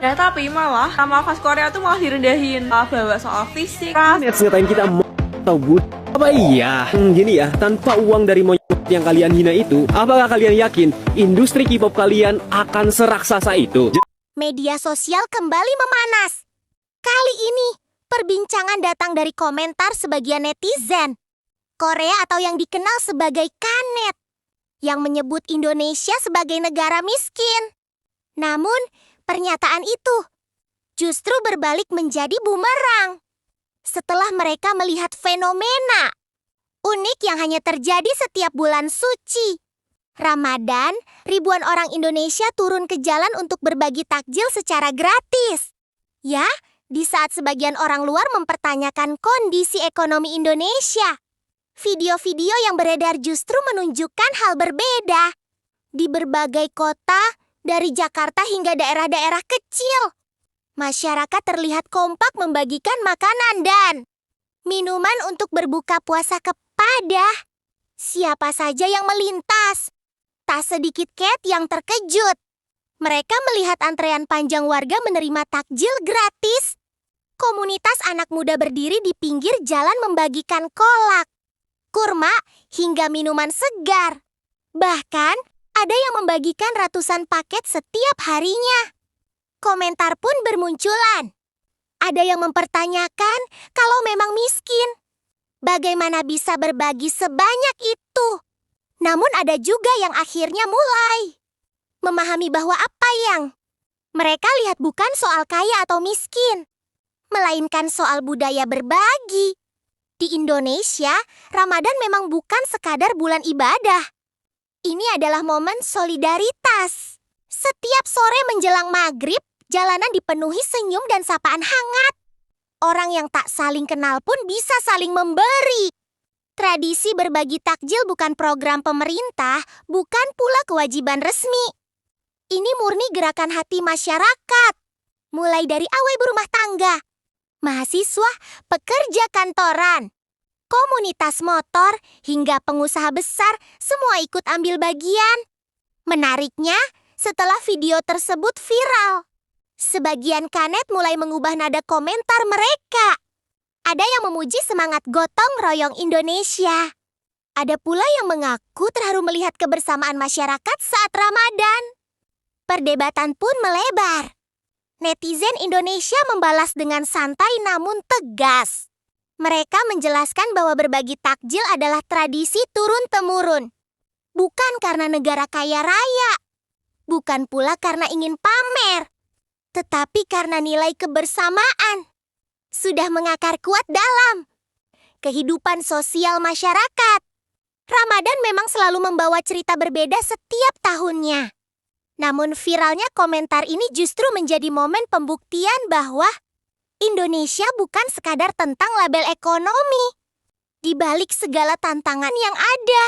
Ya tapi malah sama fans Korea tuh malah direndahin, bawa soal fisik, ras. Nets ngatain kita atau bud. Apa iya? Gini ya, tanpa uang dari monyet yang kalian hina itu, apakah kalian yakin industri K-pop kalian akan seraksasa itu? Media sosial kembali memanas. Kali ini, perbincangan datang dari komentar sebagian netizen Korea atau yang dikenal sebagai Kanet, yang menyebut Indonesia sebagai negara miskin. Namun, pernyataan itu justru berbalik menjadi bumerang setelah mereka melihat fenomena unik yang hanya terjadi setiap bulan suci Ramadan. Ribuan orang Indonesia turun ke jalan untuk berbagi takjil secara gratis. Ya, di saat sebagian orang luar mempertanyakan kondisi ekonomi Indonesia. Video-video yang beredar justru menunjukkan hal berbeda. Di berbagai kota, dari Jakarta hingga daerah-daerah kecil, masyarakat terlihat kompak membagikan makanan dan minuman untuk berbuka puasa kepada siapa saja yang melintas. Tak sedikit Cat yang terkejut. Mereka melihat antrean panjang warga menerima takjil gratis. Komunitas anak muda berdiri di pinggir jalan membagikan kolak, kurma, hingga minuman segar. Bahkan, ada yang membagikan ratusan paket setiap harinya. Komentar pun bermunculan. Ada yang mempertanyakan kalau memang miskin, bagaimana bisa berbagi sebanyak itu? Namun ada juga yang akhirnya mulai memahami bahwa apa yang mereka lihat bukan soal kaya atau miskin, melainkan soal budaya berbagi. Di Indonesia, Ramadan memang bukan sekadar bulan ibadah. Ini adalah momen solidaritas. Setiap sore menjelang maghrib, jalanan dipenuhi senyum dan sapaan hangat. Orang yang tak saling kenal pun bisa saling memberi. Tradisi berbagi takjil bukan program pemerintah, bukan pula kewajiban resmi. Ini murni gerakan hati masyarakat. Mulai dari awal berumah tangga, mahasiswa, pekerja kantoran, komunitas motor, hingga pengusaha besar, semua ikut ambil bagian. Menariknya, setelah video tersebut viral, sebagian Kanet mulai mengubah nada komentar mereka. Ada yang memuji semangat gotong royong Indonesia. Ada pula yang mengaku terharu melihat kebersamaan masyarakat saat Ramadan. Perdebatan pun melebar. Netizen Indonesia membalas dengan santai namun tegas. Mereka menjelaskan bahwa berbagi takjil adalah tradisi turun-temurun. Bukan karena negara kaya raya. Bukan pula karena ingin pamer. Tetapi karena nilai kebersamaan sudah mengakar kuat dalam kehidupan sosial masyarakat. Ramadan memang selalu membawa cerita berbeda setiap tahunnya. Namun viralnya komentar ini justru menjadi momen pembuktian bahwa Indonesia bukan sekadar tentang label ekonomi. Di balik segala tantangan yang ada,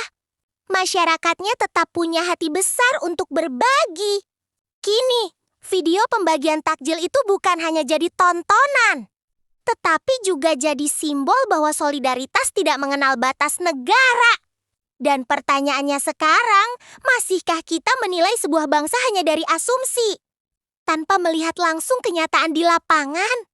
masyarakatnya tetap punya hati besar untuk berbagi. Kini, video pembagian takjil itu bukan hanya jadi tontonan, tetapi juga jadi simbol bahwa solidaritas tidak mengenal batas negara. Dan pertanyaannya sekarang, masihkah kita menilai sebuah bangsa hanya dari asumsi, tanpa melihat langsung kenyataan di lapangan?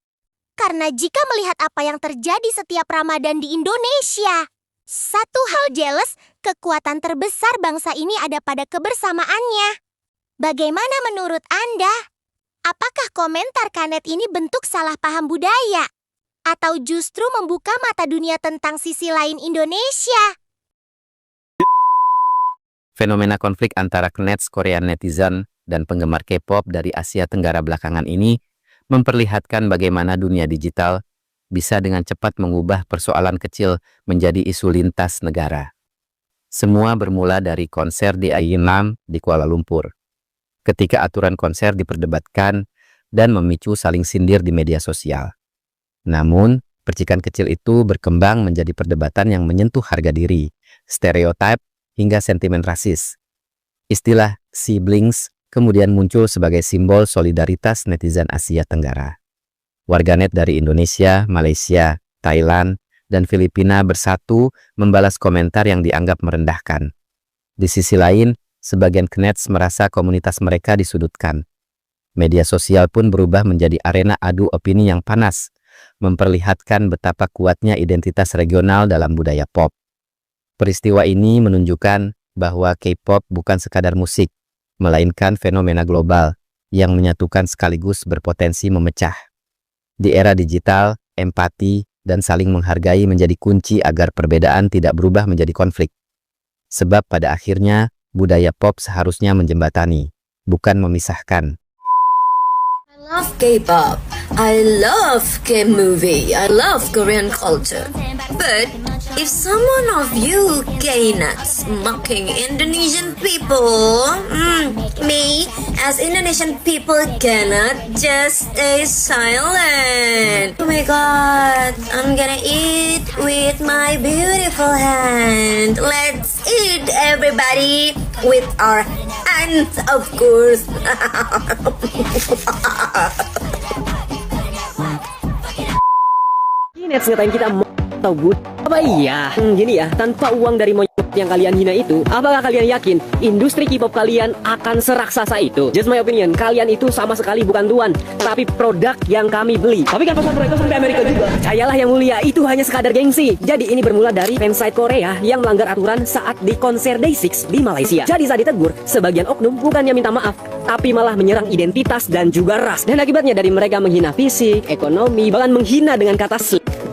Karena jika melihat apa yang terjadi setiap Ramadan di Indonesia, satu hal jelas, kekuatan terbesar bangsa ini ada pada kebersamaannya. Bagaimana menurut Anda? Apakah komentar Kanet ini bentuk salah paham budaya? Atau justru membuka mata dunia tentang sisi lain Indonesia? Fenomena konflik antara Knets Korean netizen dan penggemar K-pop dari Asia Tenggara belakangan ini memperlihatkan bagaimana dunia digital bisa dengan cepat mengubah persoalan kecil menjadi isu lintas negara. Semua bermula dari konser di Ayenam di Kuala Lumpur. Ketika aturan konser diperdebatkan dan memicu saling sindir di media sosial. Namun, percikan kecil itu berkembang menjadi perdebatan yang menyentuh harga diri, stereotip, hingga sentimen rasis. Istilah siblings kemudian muncul sebagai simbol solidaritas netizen Asia Tenggara. Warganet dari Indonesia, Malaysia, Thailand, dan Filipina bersatu membalas komentar yang dianggap merendahkan. Di sisi lain, sebagian Knets merasa komunitas mereka disudutkan. Media sosial pun berubah menjadi arena adu opini yang panas, memperlihatkan betapa kuatnya identitas regional dalam budaya pop. Peristiwa ini menunjukkan bahwa K-pop bukan sekadar musik, melainkan fenomena global yang menyatukan sekaligus berpotensi memecah. Di era digital, empati dan saling menghargai menjadi kunci agar perbedaan tidak berubah menjadi konflik. Sebab pada akhirnya, budaya pop seharusnya menjembatani, bukan memisahkan. I love K-pop. I love K-movie. I love Korean culture. But if someone of you gay nuts mocking Indonesian people, me as Indonesian people cannot just stay silent. Oh my god, I'm gonna eat with my beautiful hand. Let's eat, everybody, with our hands, of course. Kinets ngatain kita atau good? Apa iya? Gini ya, tanpa uang dari monyet yang kalian hina itu, apakah kalian yakin industri K-pop kalian akan seraksasa itu? Just my opinion, kalian itu sama sekali bukan tuan, tapi produk yang kami beli. Tapi kan pasar mereka sampai Amerika juga. Percayalah yang mulia, itu hanya sekadar gengsi. Jadi ini bermula dari fansite Korea yang melanggar aturan saat di konser Day6 di Malaysia. Jadi saat ditegur, sebagian oknum bukannya minta maaf, tapi malah menyerang identitas dan juga ras. Dan akibatnya dari mereka menghina fisik, ekonomi, bahkan menghina dengan kata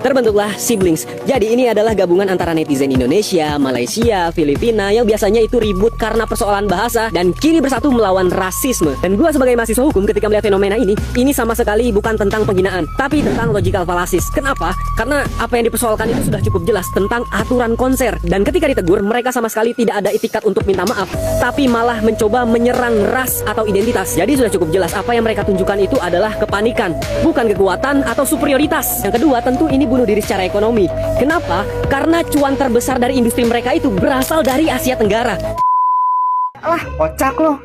terbentuklah siblings. Jadi ini adalah gabungan antara netizen Indonesia, Malaysia, Filipina yang biasanya itu ribut karena persoalan bahasa dan kini bersatu melawan rasisme. Dan gua sebagai mahasiswa hukum ketika melihat fenomena ini sama sekali bukan tentang penghinaan, tapi tentang logical fallacies. Kenapa? Karena apa yang dipersoalkan itu sudah cukup jelas tentang aturan konser. Dan ketika ditegur, mereka sama sekali tidak ada itikat untuk minta maaf, tapi malah mencoba menyerang ras atau identitas. Jadi sudah cukup jelas apa yang mereka tunjukkan itu adalah kepanikan, bukan kekuatan atau superioritas. Yang kedua, tentu ini bunuh diri secara ekonomi. Kenapa? Karena cuan terbesar dari industri mereka itu berasal dari Asia Tenggara. Lah, kocak loh.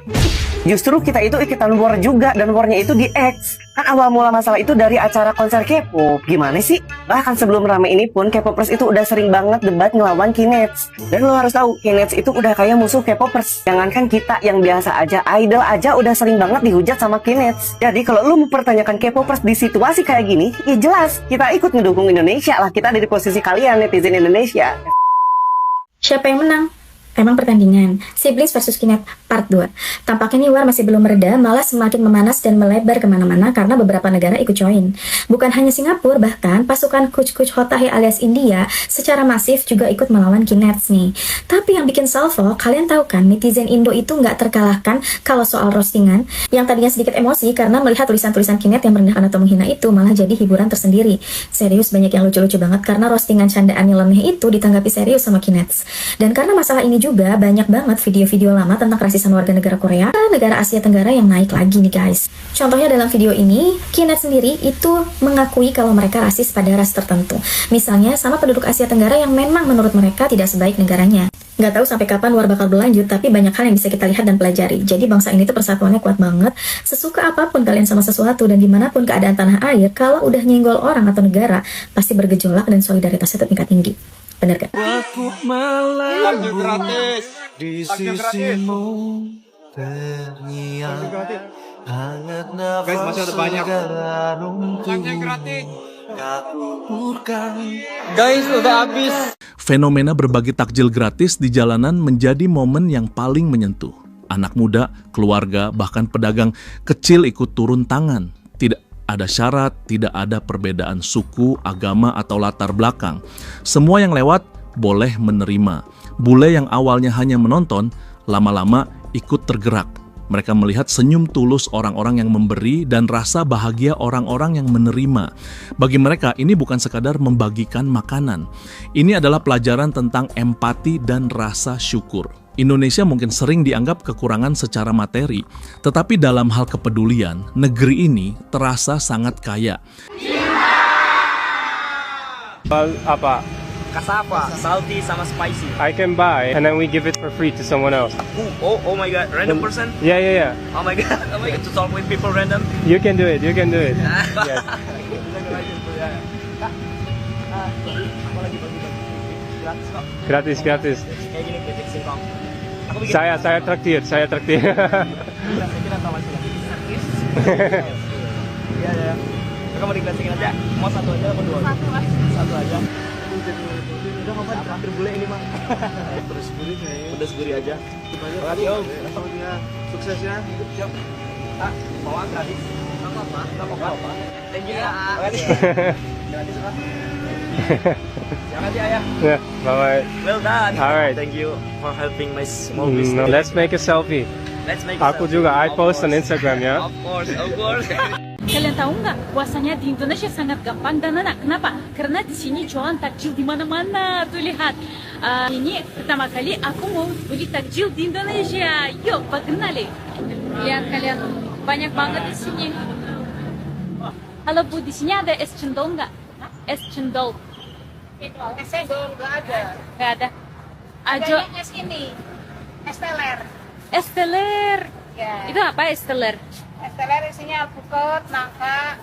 Justru kita itu ikutan war juga, dan warnya itu di X. Kan awal mula masalah itu dari acara konser K-pop. Gimana sih? Bahkan sebelum rame ini pun, K-popers itu udah sering banget debat ngelawan Kinets. Dan lo harus tahu, Kinets itu udah kayak musuh K-popers. Jangankan kita yang biasa aja, idol aja udah sering banget dihujat sama Kinets. Jadi kalau lo mempertanyakan K-popers di situasi kayak gini, ya jelas, kita ikut ngedukung Indonesia lah. Kita ada di posisi kalian, netizen Indonesia. Siapa yang menang? Emang pertandingan Siblings versus Kinet part 2. Tampaknya nih war masih belum mereda, malah semakin memanas dan melebar kemana-mana karena beberapa negara ikut join. Bukan hanya Singapura, bahkan pasukan Kuch Hotahe alias India secara masif juga ikut melawan Kinets nih. Tapi yang bikin salvo, kalian tahu kan netizen Indo itu nggak terkalahkan kalau soal roastingan. Yang tadinya sedikit emosi karena melihat tulisan-tulisan Kinet yang merendahkan atau menghina itu malah jadi hiburan tersendiri. Serius banyak yang lucu-lucu banget karena roastingan candaan nyeleneh itu ditanggapi serius sama Kinets. Dan karena masalah ini juga banyak banget video-video lama tentang rasisan warga negara Korea, negara Asia Tenggara yang naik lagi nih guys. Contohnya dalam video ini, Kinet sendiri itu mengakui kalau mereka rasis pada ras tertentu. Misalnya sama penduduk Asia Tenggara yang memang menurut mereka tidak sebaik negaranya. Nggak tahu sampai kapan war bakal berlanjut, tapi banyak hal yang bisa kita lihat dan pelajari. Jadi bangsa ini tuh persatuannya kuat banget. Sesuka apapun kalian sama sesuatu dan dimanapun keadaan tanah air, kalau udah nyenggol orang atau negara, pasti bergejolak dan solidaritasnya tingkat tinggi. Bener gak? Waktu malam gratis di sisimu terngiang hangat nafas segala runtuh Guys, udah habis. Fenomena berbagi takjil gratis di jalanan menjadi momen yang paling menyentuh. Anak muda, keluarga, bahkan pedagang kecil ikut turun tangan. Tidak ada syarat, tidak ada perbedaan suku, agama, atau latar belakang. Semua yang lewat boleh menerima. Bule yang awalnya hanya menonton, lama-lama ikut tergerak. Mereka melihat senyum tulus orang-orang yang memberi dan rasa bahagia orang-orang yang menerima. Bagi mereka, ini bukan sekadar membagikan makanan. Ini adalah pelajaran tentang empati dan rasa syukur. Indonesia mungkin sering dianggap kekurangan secara materi, tetapi dalam hal kepedulian, negeri ini terasa sangat kaya. Apa? Kasapa, salty sama spicy. I can buy and then we give it for free to someone else. Oh my god, random person? Yeah. Oh my god, to talk with people random? You can do it. Yes. Gratis. Kayak gini, kritik singkong. Saya traktir. Saya kira tahu Iya ya. Kamu diklasekin aja. Mau satu aja atau dua? Satu aja. Udah mau terakhir bule ini mah. Pedas gurih kayaknya. Pedas gurih aja. Makasih Om. Sukses ya. Siap. Ah, mau gratis? Nggak apa-apa. Thank you ya. Makasih. Gratis Pak. Terima kasih Ayah. Yeah, bye-bye. Well done. Alright. Thank you for helping my small business. Let's make a selfie. Let's make a Aku selfie. juga, I Of post on course. Instagram ya. Of course, of course. Kalian tahu nggak, puasanya di Indonesia sangat gampang dan enak. Kenapa? Karena di sini jualan takjil di mana-mana. Tuh lihat, ini pertama kali aku mau beli takjil di Indonesia. Yuk, perkenalin. Lihat kalian, banyak banget di sini. Halo Bu, di sini ada es cendol nggak? Es cendol. Es cendol nggak ada. Nggak ada. Adanya es ini, es teler. Es teler. Ya. Itu apa es teler? Es teler isinya alpukat, nangka,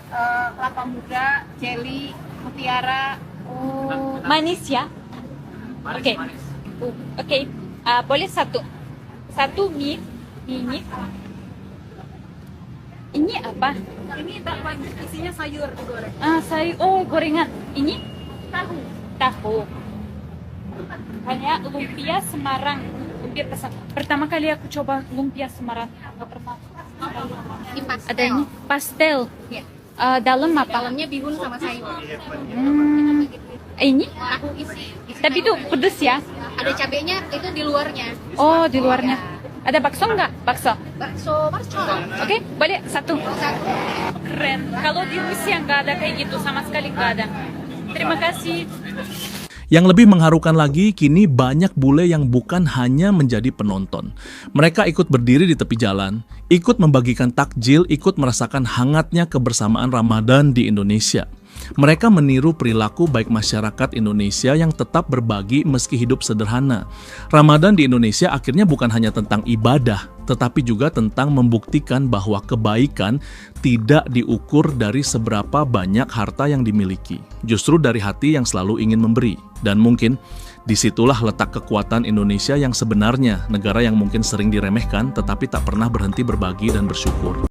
kelapa muda, jelly, mutiara. Oh, manis ya? Oke. Oke. Boleh satu. Satu mie ini. Ini apa? Ini bakwan, isinya sayur digoreng. Sayur. Oh, gorengan. Ini Tahu. tahu. Hanya lumpia Semarang. Lumpia pertama kali aku coba lumpia Semarang. Nggak pernah. Ini pastel. Ada ini pastel. Ya. Dalam apa? Dalamnya bihun sama sayur. Ini? Tahu isi. Tapi itu pedes ya? Ada cabenya itu di luarnya. Oh, di luarnya. Ada bakso nggak? Bakso. Bakso marco. Oke, boleh satu. Satu. Keren. Kalau di Rusia nggak ada kayak gitu, sama sekali nggak ada. Terima kasih. Yang lebih mengharukan lagi, kini banyak bule yang bukan hanya menjadi penonton. Mereka ikut berdiri di tepi jalan, ikut membagikan takjil, ikut merasakan hangatnya kebersamaan Ramadan di Indonesia. Mereka meniru perilaku baik masyarakat Indonesia yang tetap berbagi meski hidup sederhana. Ramadan di Indonesia akhirnya bukan hanya tentang ibadah, tetapi juga tentang membuktikan bahwa kebaikan tidak diukur dari seberapa banyak harta yang dimiliki, justru dari hati yang selalu ingin memberi. Dan mungkin disitulah letak kekuatan Indonesia yang sebenarnya, negara yang mungkin sering diremehkan tetapi tak pernah berhenti berbagi dan bersyukur.